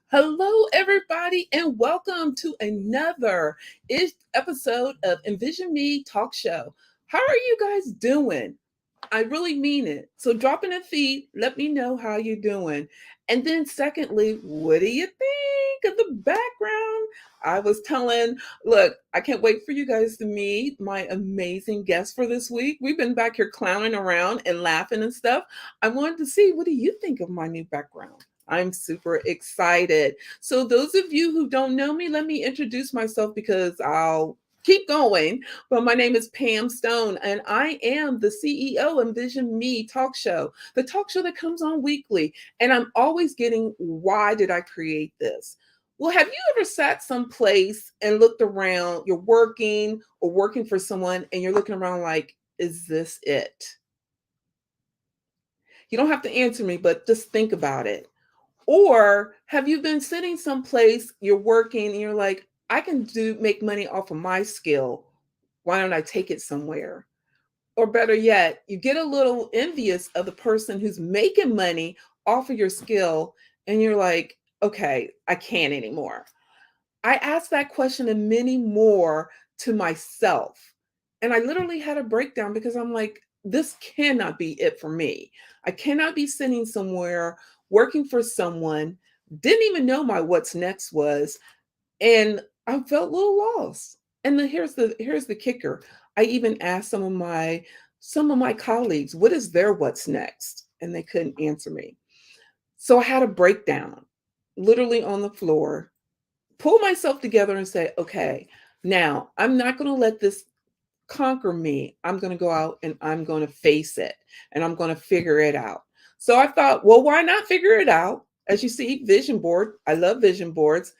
Hello, everybody, and welcome to another episode of Envision Me Talk Show. How are you guys doing? I really mean it. So drop in a feed, let me know how you're doing. And then secondly, what do you think of the background? I was telling, look, I can't wait for you guys to meet my amazing guest for this week. We've been back here clowning around and laughing and stuff. I wanted to see, what do you think of my new background? I'm super excited. So those of you who don't know me, let me introduce myself because I'll keep going. Well, my name is Pam Stone, and I am the CEO of Envision Me Talk Show, the talk show that comes on weekly. And I'm always getting, why did I create this? Well, have you ever sat someplace and looked around? You're working or working for someone, and you're looking around like, is this it? You don't have to answer me, but just think about it. Or have you been sitting someplace, you're working, and you're like, I can make money off of my skill. Why don't I take it somewhere? Or better yet, you get a little envious of the person who's making money off of your skill, and you're like, okay, I can't anymore. I asked that question and many more to myself. And I literally had a breakdown because I'm like, this cannot be it for me. I cannot be sitting somewhere working for someone, didn't even know my what's next was, and I felt a little lost. And here's the kicker. I even asked some of my colleagues, what is their what's next? And they couldn't answer me. So I had a breakdown, literally on the floor, pull myself together and say, okay, now I'm not going to let this conquer me. I'm going to go out and I'm going to face it and I'm going to figure it out. So I thought, well, why not figure it out? As you see, vision board. I love vision boards.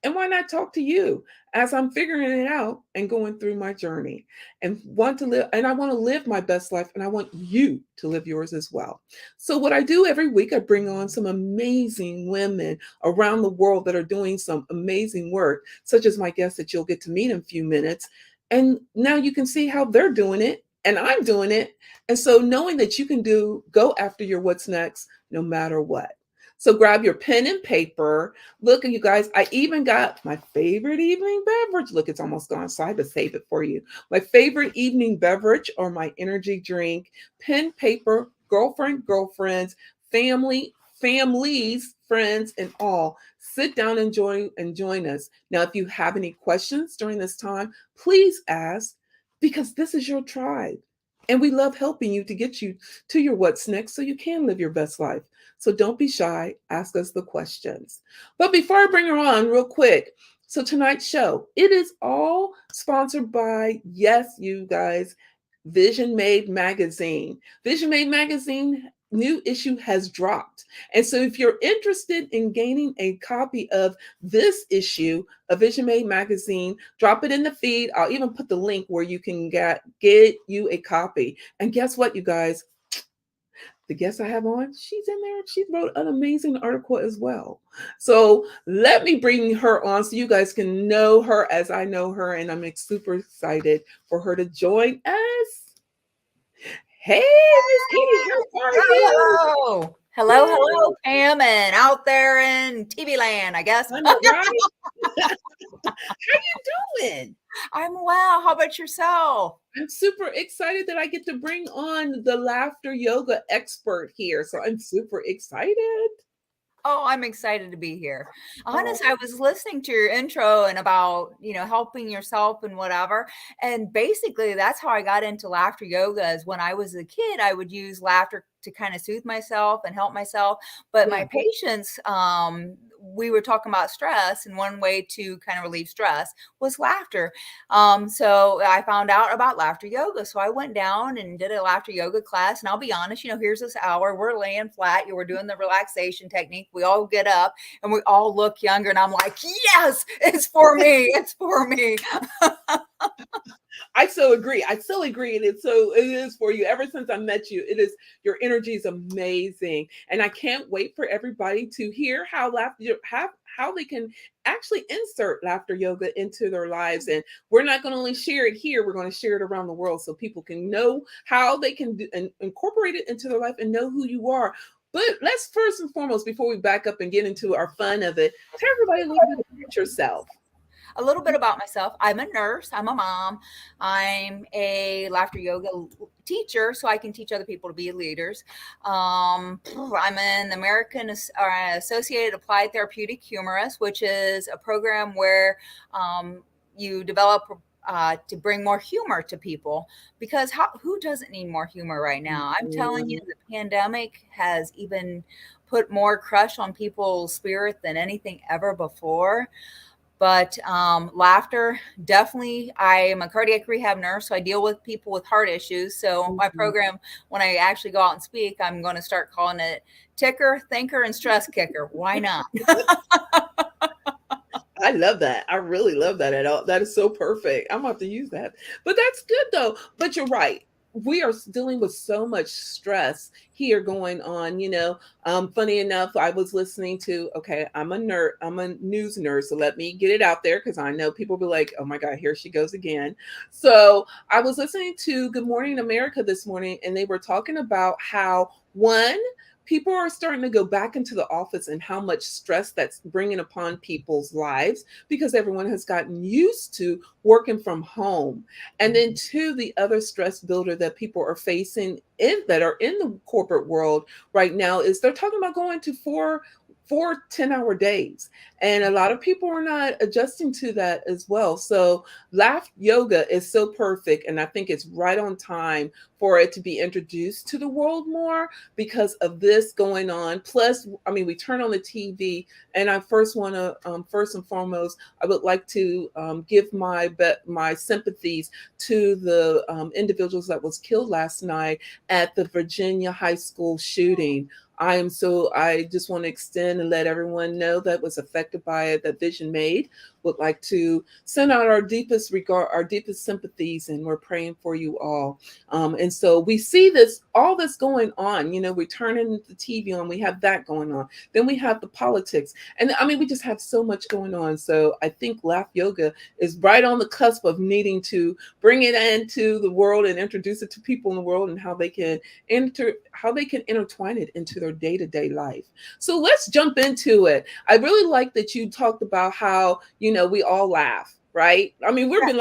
And why not talk to you as I'm figuring it out and going through my journey and want to live, and I want to live my best life, and I want you to live yours as well. So what I do every week, I bring on some amazing women around the world that are doing some amazing work, such as my guest that you'll get to meet in a few minutes. And now you can see how they're doing it and I'm doing it. And so knowing that you can go after your what's next, no matter what. So grab your pen and paper. Look, you guys, I even got my favorite evening beverage. Look, it's almost gone, so I had to save it for you. My favorite evening beverage or my energy drink, pen, paper, girlfriends, families, friends, and all. Sit down and join us. Now, if you have any questions during this time, please ask because this is your tribe. And we love helping you to get you to your what's next so you can live your best life. So don't be shy. Ask us the questions. But before I bring her on, real quick. So tonight's show, it is all sponsored by, yes, you guys, Vision Made Magazine. Vision Made Magazine new issue has dropped. And so if you're interested in gaining a copy of this issue of Vision Made Magazine, drop it in the feed. I'll even put the link where you can get you a copy. And guess what, you guys? The guest I have on, she's in there. She wrote an amazing article as well. So let me bring her on so you guys can know her as I know her. And I'm super excited for her to join us. Hey, Miss Katie, how are you? Hello. Hello, Pam, and out there in TV land, I guess. I know, right? How you doing? I'm well. How about yourself? I'm super excited that I get to bring on the laughter yoga expert here. So I'm super excited. Oh, I'm excited to be here. Honestly, I was listening to your intro and about, helping yourself and whatever. And basically, that's how I got into laughter yoga is when I was a kid, I would use laughter to kind of soothe myself and help myself. But my patients, we were talking about stress, and one way to kind of relieve stress was laughter. So I found out about laughter yoga. So I went down and did a laughter yoga class. And I'll be honest, here's this hour, we're laying flat, we're doing the relaxation technique. We all get up and we all look younger. And I'm like, yes, it's for me. It's for me. I so agree. I so agree. And it is for you. Ever since I met you, your energy is amazing. And I can't wait for everybody to hear how they can actually insert laughter yoga into their lives. And we're not going to only share it here, we're going to share it around the world so people can know how they can do and incorporate it into their life and know who you are. But let's first and foremost, before we back up and get into our fun of it, tell everybody a little bit about yourself. A little bit about myself. I'm a nurse. I'm a mom. I'm a laughter yoga teacher, so I can teach other people to be leaders. I'm an American Associated Applied Therapeutic Humorist, which is a program where you develop to bring more humor to people, because who doesn't need more humor right now? I'm telling you, the pandemic has even put more crush on people's spirit than anything ever before. But laughter, definitely. I am a cardiac rehab nurse, so I deal with people with heart issues. So my program, when I actually go out and speak, I'm going to start calling it Ticker, Thinker, and Stress Kicker. Why not? I love that. I really love that at all. That is so perfect. I'm going to have to use that. But that's good though. But you're right. We are dealing with so much stress here going on. Funny enough, I was listening to, okay, I'm a nerd, I'm a news nerd, so let me get it out there, because I know people will be like, oh my God, here she goes again. So I was listening to Good Morning America this morning, and they were talking about how, one, people are starting to go back into the office and how much stress that's bringing upon people's lives, because everyone has gotten used to working from home. And then two, the other stress builder that people are facing that are in the corporate world right now is they're talking about going to four 10-hour days. And a lot of people are not adjusting to that as well. So laugh yoga is so perfect. And I think it's right on time for it to be introduced to the world more because of this going on. Plus, I mean, we turn on the TV, and I first want to, first and foremost, I would like to give my sympathies to the individuals that was killed last night at the Virginia high school shooting. I just want to extend and let everyone know that was affected by it, that Vision Made would like to send out our deepest regard, our deepest sympathies, and we're praying for you all. And so we see all this going on, we're turning the TV on, we have that going on. Then we have the politics. And I mean, we just have so much going on. So I think Laugh Yoga is right on the cusp of needing to bring it into the world and introduce it to people in the world, and how they can intertwine it into their day-to-day life. So let's jump into it. I really like that you talked about how, we all laugh, right? I mean, we've been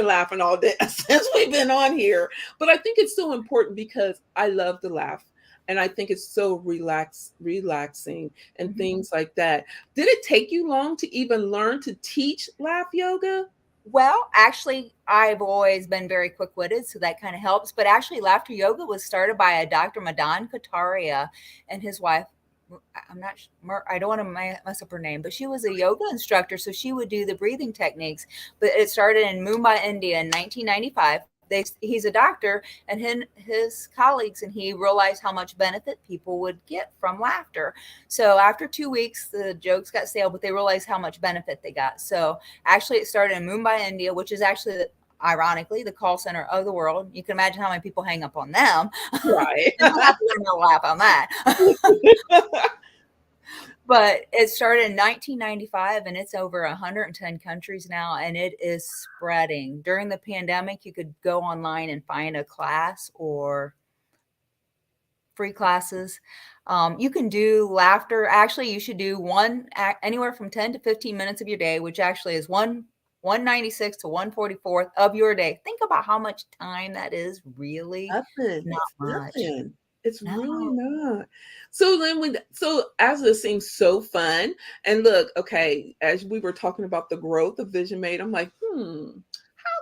laughing all day since we've been on here, but I think it's so important because I love to laugh. And I think it's so relaxing and things like that. Did it take you long to even learn to teach laugh yoga? Well, actually, I've always been very quick-witted, so that kind of helps. But actually, laughter yoga was started by a Dr. Madan Kataria and his wife. I'm not sure, I don't want to mess up her name, but she was a yoga instructor, so she would do the breathing techniques. But it started in Mumbai, India in 1995. He's a doctor, and his colleagues and he realized how much benefit people would get from laughter. So after 2 weeks, the jokes got stale, but they realized how much benefit they got. So actually it started in Mumbai, India, which is actually, ironically, the call center of the world. You can imagine how many people hang up on them. Right. I'm not going to laugh on that. But it started in 1995, and it's over 110 countries now, and it is spreading. During the pandemic, you could go online and find a class or free classes. You can do laughter. Actually, you should do anywhere from 10 to 15 minutes of your day, which actually is 196 to 144th of your day. Think about how much time that is. Really Nothing. not much. Nothing. It's really not. So as this seems so fun, and look, okay, as we were talking about the growth of Vision Made, I'm like, how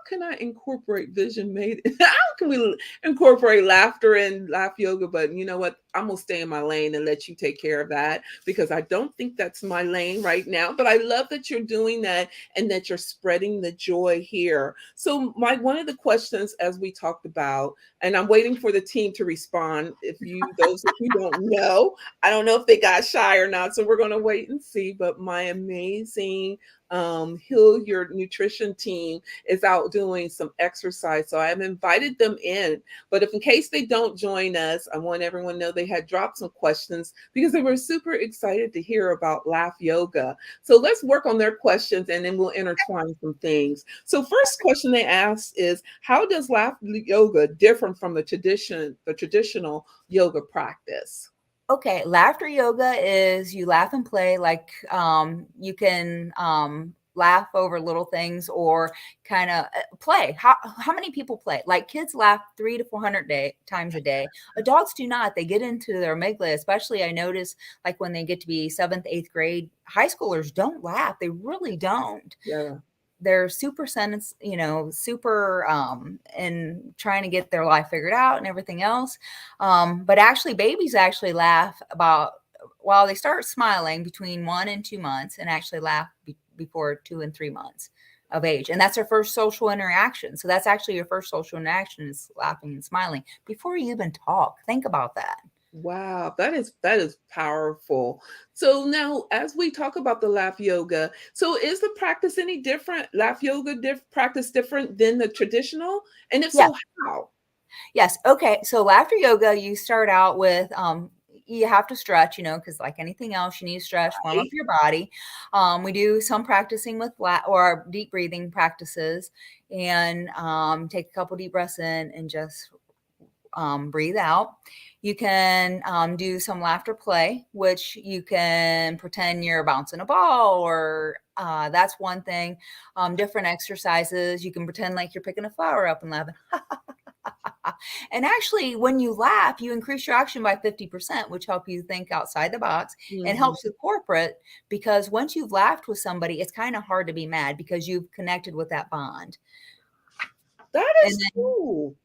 can I incorporate Vision Made? How can we incorporate laughter and laugh yoga? But you know what? I'm gonna stay in my lane and let you take care of that because I don't think that's my lane right now. But I love that you're doing that and that you're spreading the joy here. So my one of the questions as we talked about, and I'm waiting for the team to respond. If you those of you don't know, I don't know if they got shy or not. So we're gonna wait and see. But my amazing Heal Your Nutrition team is out doing some exercise. So I've invited them in. But if in case they don't join us, I want everyone to know they had dropped some questions because they were super excited to hear about Laugh Yoga. So let's work on their questions and then we'll intertwine some things. So first question they asked is, how does Laugh Yoga differ from the traditional yoga practice? Okay, laughter yoga is you laugh and play, like you can laugh over little things or kind of play. How many people play? Like kids laugh 300 to 400 times a day. Adults do not. They get into their amygdala, especially I notice like when they get to be seventh, eighth grade, high schoolers don't laugh. They really don't. Yeah. They're super super and trying to get their life figured out and everything else. But actually babies actually laugh about while they start smiling between 1 and 2 months and actually laugh before 2 and 3 months of age. And that's their first social interaction. So that's actually your first social interaction is laughing and smiling before you even talk. Think about that. Wow, that is powerful. So now, as we talk about the laugh yoga, so is the practice any different? Laugh yoga practice different than the traditional? And if Yes. so, how? Yes. Okay. So laughter yoga, you start out with you have to stretch, because like anything else, you need to stretch, warm up Right? your body. We do some practicing with or deep breathing practices, and take a couple deep breaths in and just breathe out. You can do some laughter play, which you can pretend you're bouncing a ball, or that's one thing. Different exercises. You can pretend like you're picking a flower up and laughing. And actually, when you laugh, you increase your oxygen by 50%, which help you think outside the box and Mhm. helps the corporate because once you've laughed with somebody, it's kind of hard to be mad because you've connected with that bond. That And is then cool.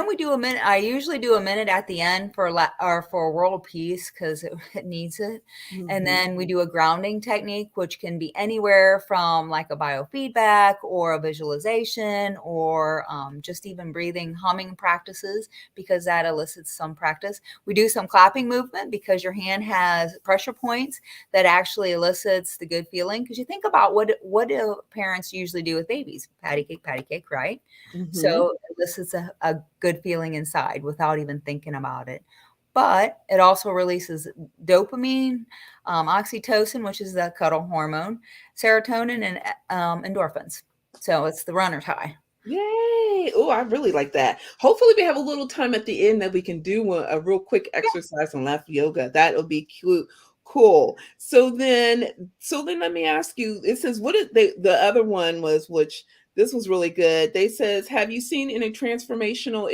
we do a minute. I usually do a minute at the end for or for world peace because it needs it. And Mhm. then we do a grounding technique, which can be anywhere from like a biofeedback or a visualization or just even breathing, humming practices because that elicits some practice. We do some clapping movement because your hand has pressure points that actually elicits the good feeling. Because you think about what do parents usually do with babies? Patty cake, right? Mhm. So this is a good feeling inside without even thinking about it. But it also releases dopamine, oxytocin, which is the cuddle hormone, serotonin, and endorphins. So it's the runner's high. Yay. Oh, I really like that. Hopefully, we have a little time at the end that we can do a real quick Yeah. exercise on laugh yoga. That'll be cute. Cool. So then let me ask you, it says what did the other one was, which this was really good. They says, have you seen any transformational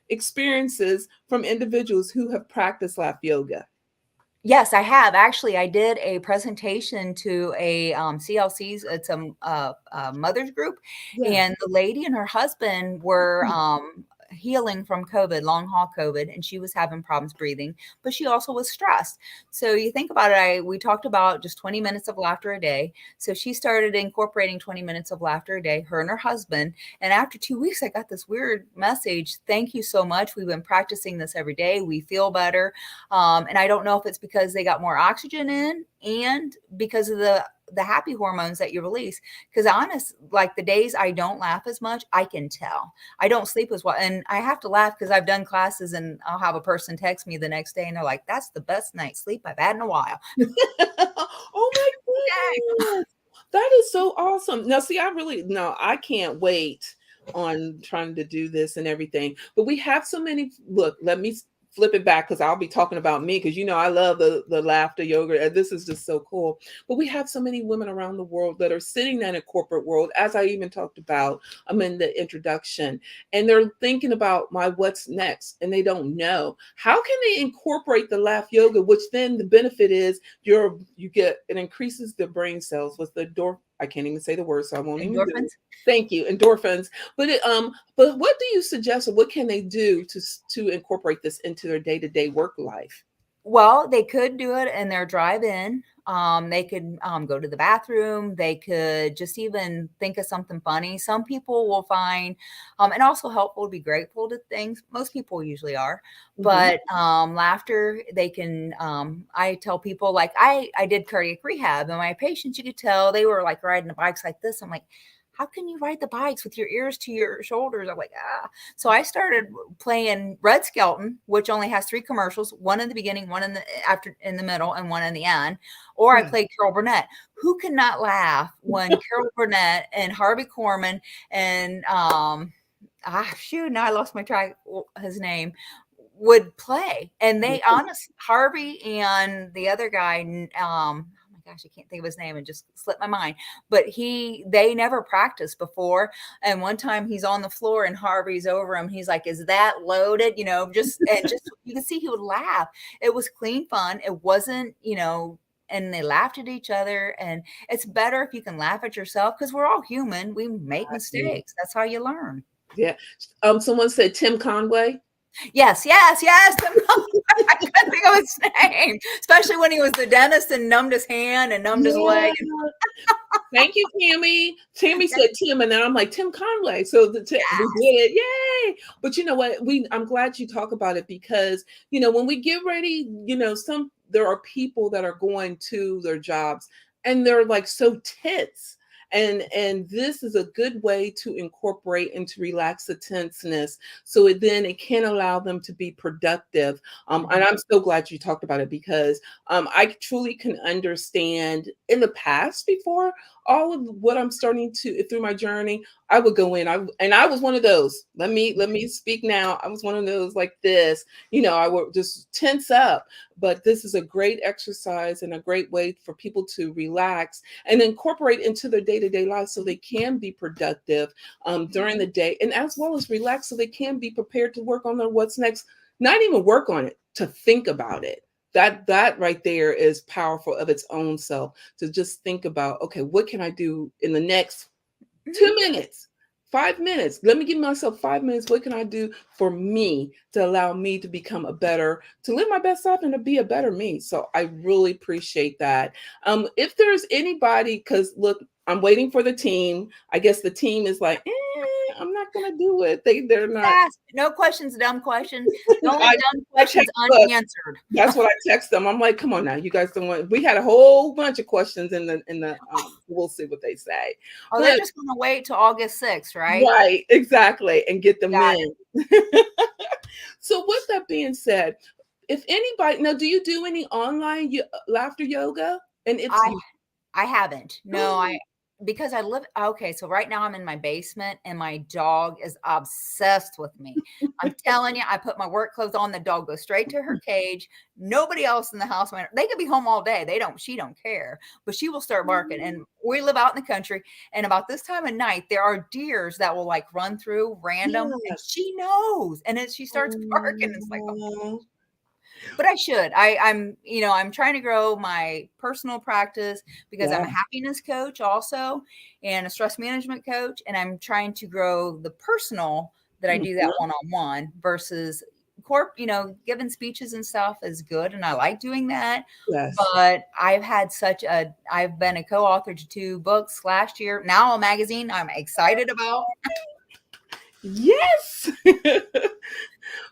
experiences from individuals who have practiced laugh yoga? Yes, I have. Actually, I did a presentation to a CLC's. It's a mother's group, Yeah. and the lady and her husband were healing from COVID, long haul COVID, and she was having problems breathing, but she also was stressed. So you think about it, we talked about just 20 minutes of laughter a day. So she started incorporating 20 minutes of laughter a day, her and her husband. And after 2 weeks, I got this weird message. Thank you so much. We've been practicing this every day. We feel better. And I don't know if it's because they got more oxygen in and because of the happy hormones that you release. Because honest, like the days I don't laugh as much, I can tell. I don't sleep as well. And I have to laugh because I've done classes and I'll have a person text me the next day and they're like, that's the best night's sleep I've had in a while. Oh my Dang. goodness. That is so awesome. Now, see, no, I can't wait on trying to do this and everything. But we have so many. Look, let me flip it back because I'll be talking about me because I love the laughter yoga. And this is just so cool. But we have so many women around the world that are sitting in a corporate world, as I even talked about in the introduction, and they're thinking about my what's next, and they don't know. How can they incorporate the laugh yoga, which then the benefit is you get it increases the brain cells with the I can't even say the word, so I won't even do it. Endorphins. Thank you, endorphins. But what do you suggest, or what can they do to incorporate this into their day-to-day work life? Well, they could do it in their drive-in. They could go to the bathroom. They could just even think of something funny. Some people will find, and also helpful to be grateful to things. Most people usually are, Mhm. but laughter. They can. I tell people like I did cardiac rehab, and my patients, you could tell they were like riding the bikes like this. I'm like, how can you ride the bikes with your ears to your shoulders? I'm like, ah. So I started playing Red Skelton, which only has 3 commercials, one in the beginning, one in the after in the middle, and one in the end. Or I Yeah. played Carol Burnett. Who cannot laugh when Carol Burnett and Harvey Korman and shoot, now I lost my track his name would play. And they honest Harvey and the other guy, oh my gosh, I can't think of his name and just slipped my mind. But they never practiced before. And one time he's on the floor and Harvey's over him. He's like, "Is that loaded?" Just you can see he would laugh. It was clean fun. It wasn't, and they laughed at each other. And it's better if you can laugh at yourself because we're all human. We make Exactly. mistakes. That's how you learn. Yeah. Someone said Tim Conway. Yes, yes, yes. I couldn't think of his name, especially when he was the dentist and numbed his hand and numbed his Yeah. leg. Thank you, Tammy. Tammy said Tim, and then I'm like Tim Conway. So we did it, yay! But you know what? I'm glad you talk about it because when we get ready, there are people that are going to their jobs and they're like so tense. And this is a good way to incorporate and to relax the tenseness so it can allow them to be productive. And Mhm. I'm so glad you talked about it because I truly can understand in the past before all of what I'm starting to through my journey, I would go in. I was one of those. Let me speak now. I was one of those like this. I would just tense up. But this is a great exercise and a great way for people to relax and incorporate into their day-to-day life so they can be productive during the day and as well as relax so they can be prepared to work on their what's next. Not even work on it, to think about it. That right there is powerful of its own self, to just think about, okay, what can I do in the next Mhm. 2 minutes, 5 minutes? Let me give myself 5 minutes. What can I do for me to allow me to become to live my best life and to be a better me? So I really appreciate that. If there's anybody, because look, I'm waiting for the team. I guess the team is like, I'm not gonna do it. They're not. Ask. No questions, dumb questions. The only I, dumb I questions look, unanswered. that's what I text them. I'm like, come on now, you guys don't want. We had a whole bunch of questions in the. We'll see what they say, Oh, they're but just going to wait till August 6th, right? right, exactly, and get them Got in. So, with that being said, if anybody now, do you do any online laughter yoga? And if it. you, I haven't. No, because I live okay, so right now I'm in my basement and my dog is obsessed with me. I'm telling you, I put my work clothes on, the dog goes straight to her cage. Nobody else in the house, they could be home all day. She don't care, but she will start barking. And we live out in the country, and about this time of night, there are deers that will like run through random, and yes. she knows. And then she starts barking. It's like, oh, Oh, but I should. I'm trying to grow my personal practice because I'm yeah. a happiness coach also and a stress management coach. And I'm trying to grow the personal that I do that Mhm. one-on-one versus giving speeches and stuff is good. And I like doing that. Yes. But I've been a co-author to 2 books last year. Now a magazine I'm excited about. Yes.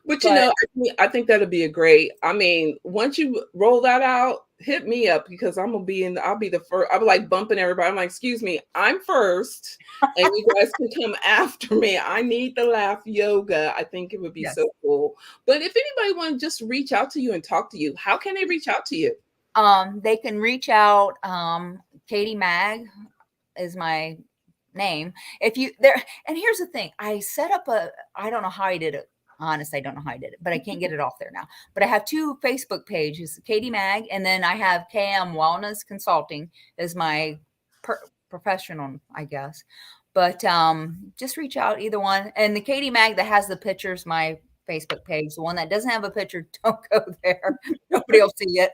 But But I think that'll be a great. I mean, once you roll that out, hit me up because I'll be the first. I'll be like bumping everybody. I'm like, excuse me, I'm first, and you guys can come after me. I need the laugh yoga. I think it would be yes. so cool. But if anybody want to just reach out to you and talk to you, how can they reach out to you? They can reach out. Katie Mag is my name. If you there, and here's the thing, I don't know how I did it. Honest, I don't know how I did it, but I can't get it off there now. But I have 2 Facebook pages, Katie Mag, and then I have KM Wellness Consulting is my professional, I guess. But just reach out either one. And the Katie Mag that has the pictures, my Facebook page. The one that doesn't have a picture, don't go there. Nobody will see it.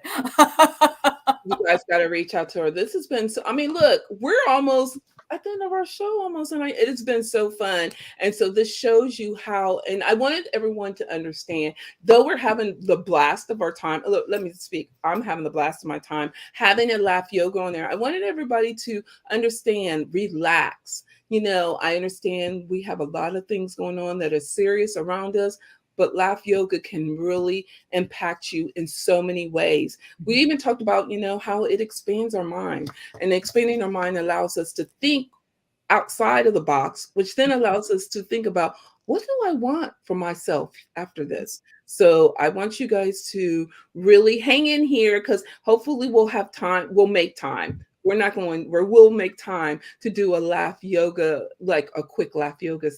You guys got to reach out to her. This has been so, I mean, look, we're almost at the end of our show almost, and it has been so fun. And so this shows you how, and I wanted everyone to understand, though we're having the blast of our time. Look, let me speak. I'm having the blast of my time having a laugh yoga on there. I wanted everybody to understand, relax. I understand we have a lot of things going on that are serious around us, but laugh yoga can really impact you in so many ways. We even talked about, how it expands our mind, and expanding our mind allows us to think outside of the box, which then allows us to think about, what do I want for myself after this? So I want you guys to really hang in here, because hopefully we'll have time. We'll make time. We'll make time to do a laugh yoga, like a quick laugh yoga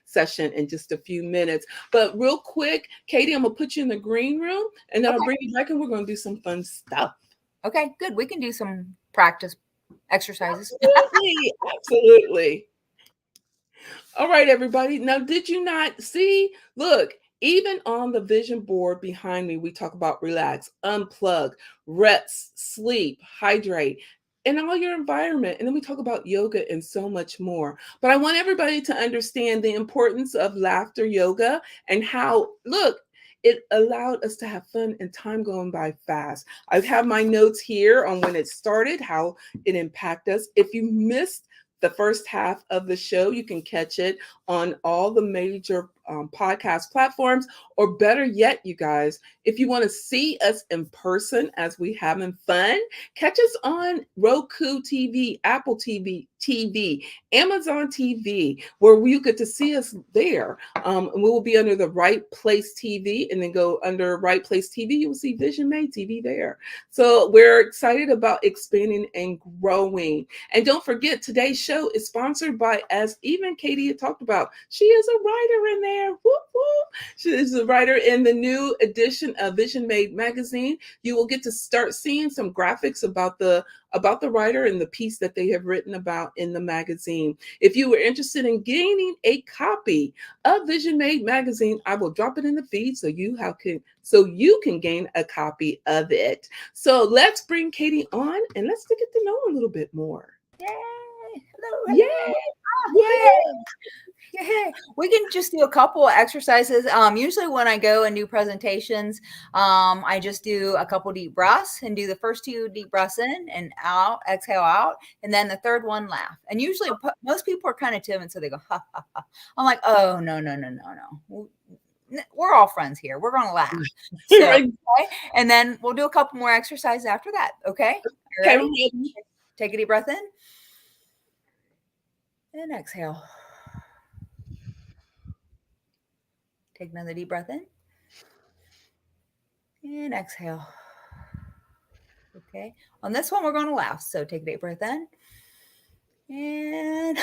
session in just a few minutes. But real quick, Katie, I'm gonna put you in the green room, and then I'll bring you back and we're gonna do some fun stuff. Okay, good. We can do some practice exercises. Absolutely. Absolutely. All right, everybody. Now, did you not see? Look, even on the vision board behind me, we talk about relax, unplug, rest, sleep, hydrate, and all your environment. And then we talk about yoga and so much more. But I want everybody to understand the importance of laughter yoga and how, look, it allowed us to have fun and time going by fast. I have my notes here on when it started, how it impacted us. If you missed the first half of the show, you can catch it on all the major podcast platforms, or better yet, you guys, if you want to see us in person as we having fun, catch us on Roku TV, Apple TV, Amazon TV, where you get to see us there. And we will be under the Right Place TV, and then go under Right Place TV, you will see Vision Made TV there. So we're excited about expanding and growing. And don't forget, today's show is sponsored by, as even Katie had talked about, she is a writer in there. Whoop, whoop. She is a writer in the new edition of Vision Made magazine. You will get to start seeing some graphics about the writer and the piece that they have written about in the magazine. If you were interested in gaining a copy of Vision Made magazine, I will drop it in the feed so you can gain a copy of it. So let's bring Katie on and let's get to know her a little bit more. Yay! Hello, Yay! Yay! We can just do a couple of exercises. Usually when I go and do presentations, I just do a couple deep breaths and do the first 2 deep breaths in and out, exhale out, and then the third one, laugh. And usually most people are kind of timid, so they go, ha, ha, ha. I'm like, oh, no. We're all friends here. We're going to laugh. So, okay? And then we'll do a couple more exercises after that. Okay? Ready? Take a deep breath in and exhale. Take another deep breath in and exhale. Okay. On this one, we're going to laugh. So take a deep breath in and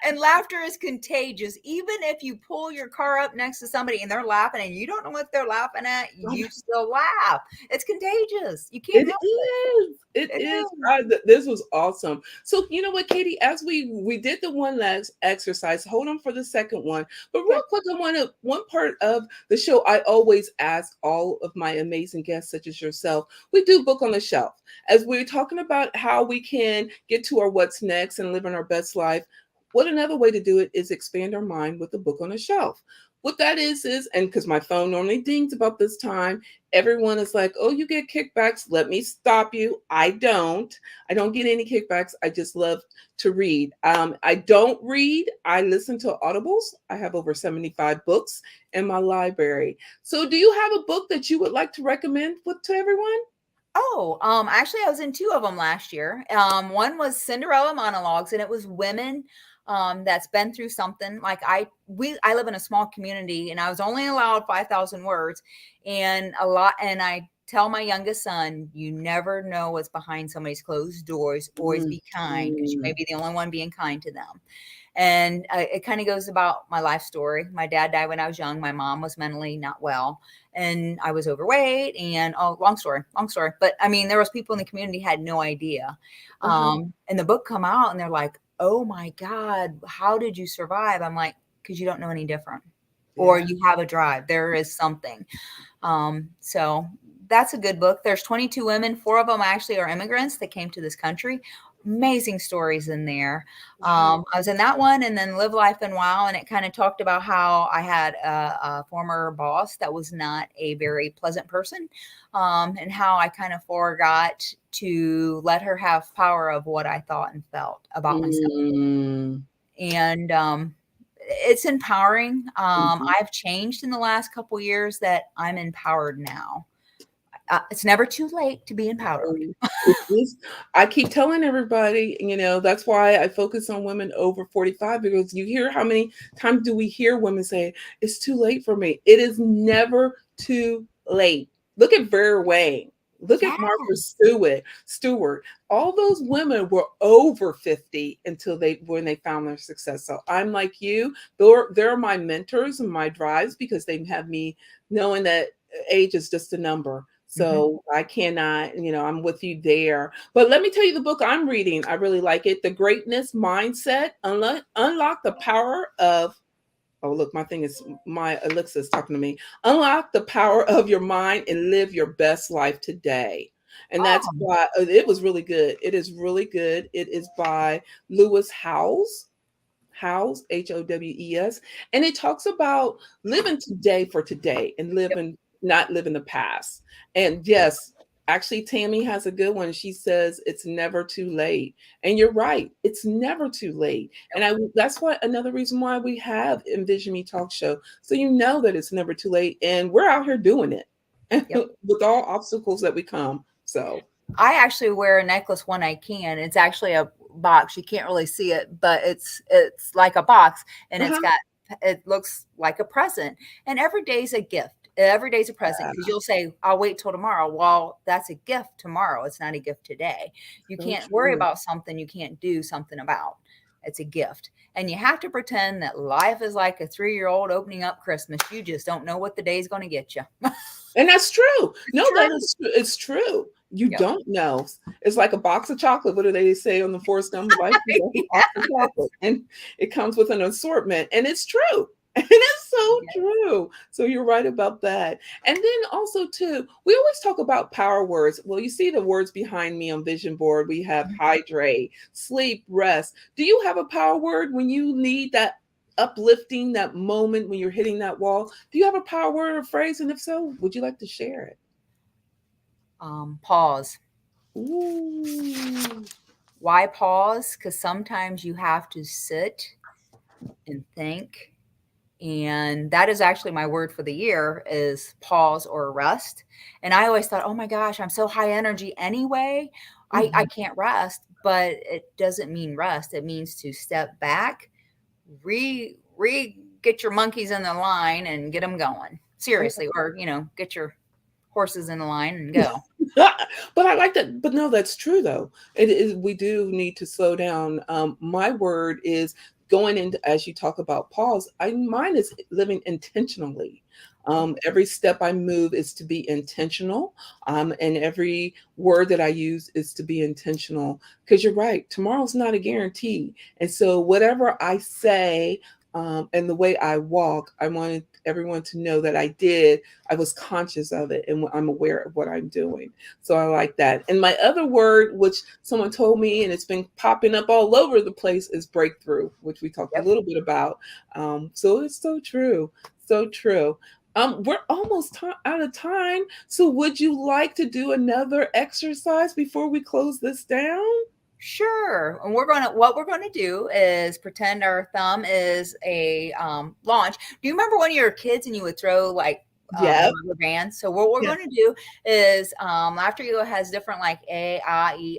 and laughter is contagious. Even if you pull your car up next to somebody and they're laughing and you don't know what they're laughing at, you still laugh. It's contagious. You can't help it. It is. This was awesome. So you know what, Katie, as we did the one last exercise, hold on for the second one. But real quick, one part of the show I always ask all of my amazing guests, such as yourself, we do book on the shelf. As we're talking about how we can get to our what's next and living our best life, what another way to do it is expand our mind with the book on the shelf. What that is, and because my phone normally dings about this time, everyone is like, oh, you get kickbacks. Let me stop you. I don't get any kickbacks. I just love to read. I don't read. I listen to audibles. I have over 75 books in my library. So do you have a book that you would like to recommend to everyone? Oh, actually, I was in 2 of them last year. One was Cinderella Monologues, and it was women that's been through something. Like I live in a small community, and I was only allowed 5,000 words, and I tell my youngest son, you never know what's behind somebody's closed doors. Always be kind, because you may Mhm. be the only one being kind to them. And it kind of goes about my life story. My dad died when I was young. My mom was mentally not well, and I was overweight. And oh, long story, long story. But I mean, there was people in the community had no idea. Uh-huh. And the book come out, and they're like, "Oh my God, how did you survive?" I'm like, "Because you don't know any different, or Yeah. you have a drive. There is something." So that's a good book. There's 22 women. 4 of them actually are immigrants that came to this country. Amazing stories in there. Wow. I was in that one, and then Live Life and Wow. And it kind of talked about how I had a former boss that was not a very pleasant person, and how I kind of forgot to let her have power of what I thought and felt about myself. Mm. And it's empowering. Mhm. I've changed in the last couple years that I'm empowered now. It's never too late to be empowered. It is. I keep telling everybody, that's why I focus on women over 45, because you hear how many times do we hear women say, it's too late for me. It is never too late. Look at Vera Wang. Look Yeah. at Martha Stewart. All those women were over 50 until when they found their success. So I'm like you. They're my mentors and my drives, because they have me knowing that age is just a number. Mhm. So I cannot, I'm with you there. But let me tell you the book I'm reading. I really like it. The Greatness Mindset. Unlock the power of, oh, look, my Alexa is talking to me. Unlock the power of your mind and live your best life today. And that's Oh, why it was really good. It is really good. It is by Lewis Howes, Howes. And it talks about living today for today and yep, not living the past. And yes, actually, Tammy has a good one. She says it's never too late. And you're right, it's never too late. yep, And that's why another reason why we have Envision Me Talk Show. So you know that it's never too late. And we're out here doing it yep. with all obstacles that we come. So I actually wear a necklace when I can. It's actually a box. You can't really see it, but it's like a box, and uh-huh. it looks like a present. And every day's a gift. Every day's a present, because you'll say, "I'll wait till tomorrow." Well, that's a gift tomorrow. It's not a gift today. You So can't worry true. about something you can't do something about. It's a gift. And you have to pretend that life is like a 3-year-old opening up Christmas. You just don't know what the day's going to get you. And that's true. It's No, true. it's true. You Yep. don't know. It's like a box of chocolate. What do they say on the Forrest Gump life? You know, a box of chocolate. And it comes with an assortment. And it's true. And it's so Yeah. true. So you're right about that. And then also too, we always talk about power words. Well, you see the words behind me on vision board. We have hydrate, sleep, rest. Do you have a power word when you need that uplifting, that moment when you're hitting that wall? Do you have a power word or phrase? And if so, would you like to share it? Pause. Ooh. Why pause? Because sometimes you have to sit and think. And that is actually my word for the year is pause or rest. And I always thought, oh my gosh, I'm so high energy anyway. I Mhm. can't rest, but it doesn't mean rest. It means to step back, get your monkeys in the line and get them going. Seriously, or get your horses in the line and go. But I like that. But no, that's true though. It is. We do need to slow down. My word is going into, as you talk about pause. Mine is living intentionally. Every step I move is to be intentional. And every word that I use is to be intentional. Because you're right, tomorrow's not a guarantee. And so whatever I say, and the way I walk, I wanted everyone to know that I was conscious of it and I'm aware of what I'm doing. So I like that. And my other word, which someone told me, and it's been popping up all over the place, is breakthrough, which we talked a Yep. little bit about. So it's so true. So true. We're almost out of time. So would you like to do another exercise before we close this down? Sure. And what we're gonna do is pretend our thumb is a launch. Do you remember when you were kids and you would throw like the Yep. rubber bands? So what we're Yes. going to do is after you has different like A, I, E,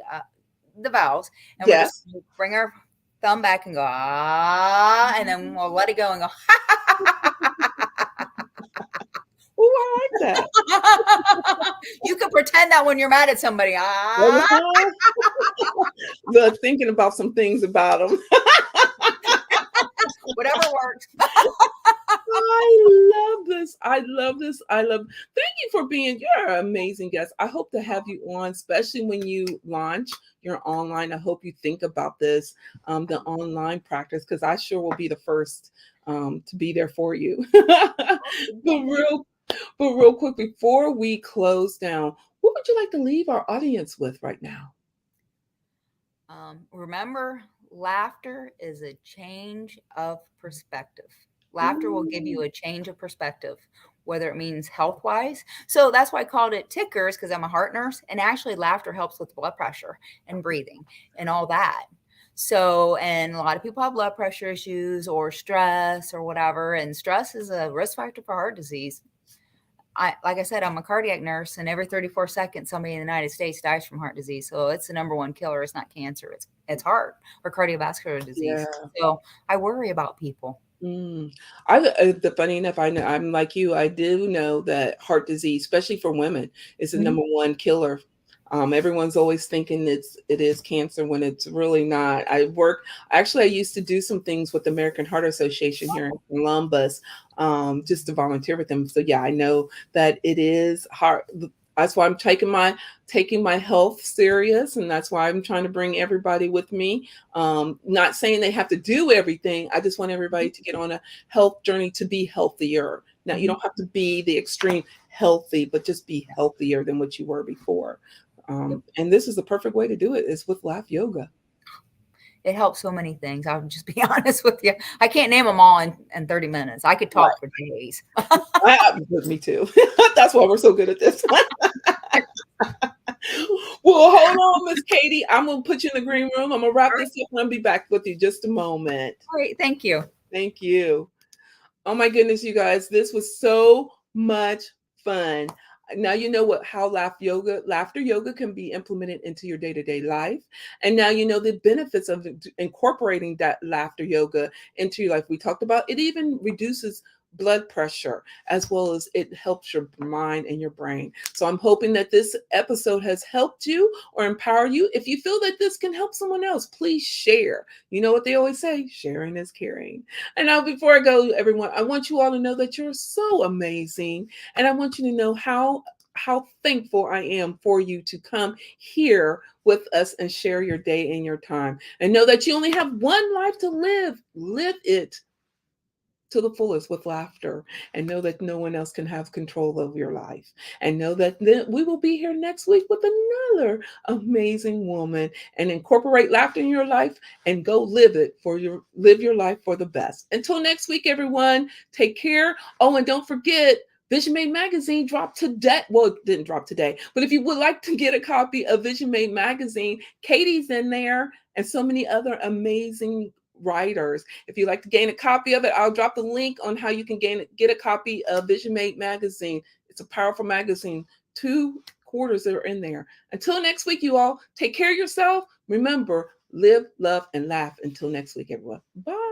the vowels, and we're just Yes. gonna bring our thumb back and go and then we'll let it go and go. Oh, I like that. You could and that when you're mad at somebody, The thinking about some things about them. whatever works. I love this. I love this. I love. Thank you for being. You're an amazing guest. I hope to have you on, especially when you launch your online. I hope you think about this, the online practice, because I sure will be the first to be there for you. But real quick, before we close down, what would you like to leave our audience with right now? Remember, laughter is a change of perspective. Laughter will give you a change of perspective, whether it means health wise. So that's why I called it tickers, because I'm a heart nurse. And actually, laughter helps with blood pressure and breathing and all that. So, and a lot of people have blood pressure issues or stress or whatever. And stress is a risk factor for heart disease. Like I said, I'm a cardiac nurse, and every 34 seconds, somebody in the United States dies from heart disease. So it's the number one killer. It's not cancer. It's heart or cardiovascular disease. Yeah. So I worry about people. The funny enough, I know I'm like you. I do know that heart disease, especially for women, is the Mhm. number one killer. Everyone's always thinking it is cancer when it's really not. I used to do some things with the American Heart Association here in Columbus, just to volunteer with them. So yeah, I know that it is hard. That's why I'm taking my health serious, and that's why I'm trying to bring everybody with me. Not saying they have to do everything. I just want everybody to get on a health journey to be healthier. Now, you Mhm. don't have to be the extreme healthy, but just be healthier than what you were before. And this is the perfect way to do it is with Laugh Yoga. It helps so many things. I'll just be honest with you. I can't name them all in 30 minutes. I could talk for days. Me too. That's why we're so good at this. Well, hold on, Miss Katie. I'm gonna put you in the green room. I'm gonna wrap this up and I'll be back with you just a moment. Great. Thank you. Thank you. Oh my goodness, you guys, this was so much fun. Now you know how laughter yoga can be implemented into your day-to-day life. And now you know the benefits of incorporating that laughter yoga into your life. We talked about it even reduces blood pressure as well as it helps your mind and your brain. So I'm hoping that this episode has helped you or empowered you. If you feel that this can help someone else, please share. You know what they always say, sharing is caring. And now, before I go, everyone, I want you all to know that you're so amazing. And I want you to know how thankful I am for you to come here with us and share your day and your time. And know that you only have one life to live. Live it to the fullest with laughter, and know that no one else can have control of your life, and know that we will be here next week with another amazing woman, and incorporate laughter in your life and go live your life for the best. Until next week, everyone, take care. Oh, and don't forget, Vision Made magazine dropped today. Well, it didn't drop today, but if you would like to get a copy of Vision Made magazine, Katie's in there and so many other amazing writers. If you'd like to gain a copy of it, I'll drop the link on how you can get a copy of Vision Made magazine. It's a powerful magazine. 2 quarters that are in there. Until next week, you all take care of yourself. Remember, live, love, and laugh. Until next week, everyone. Bye.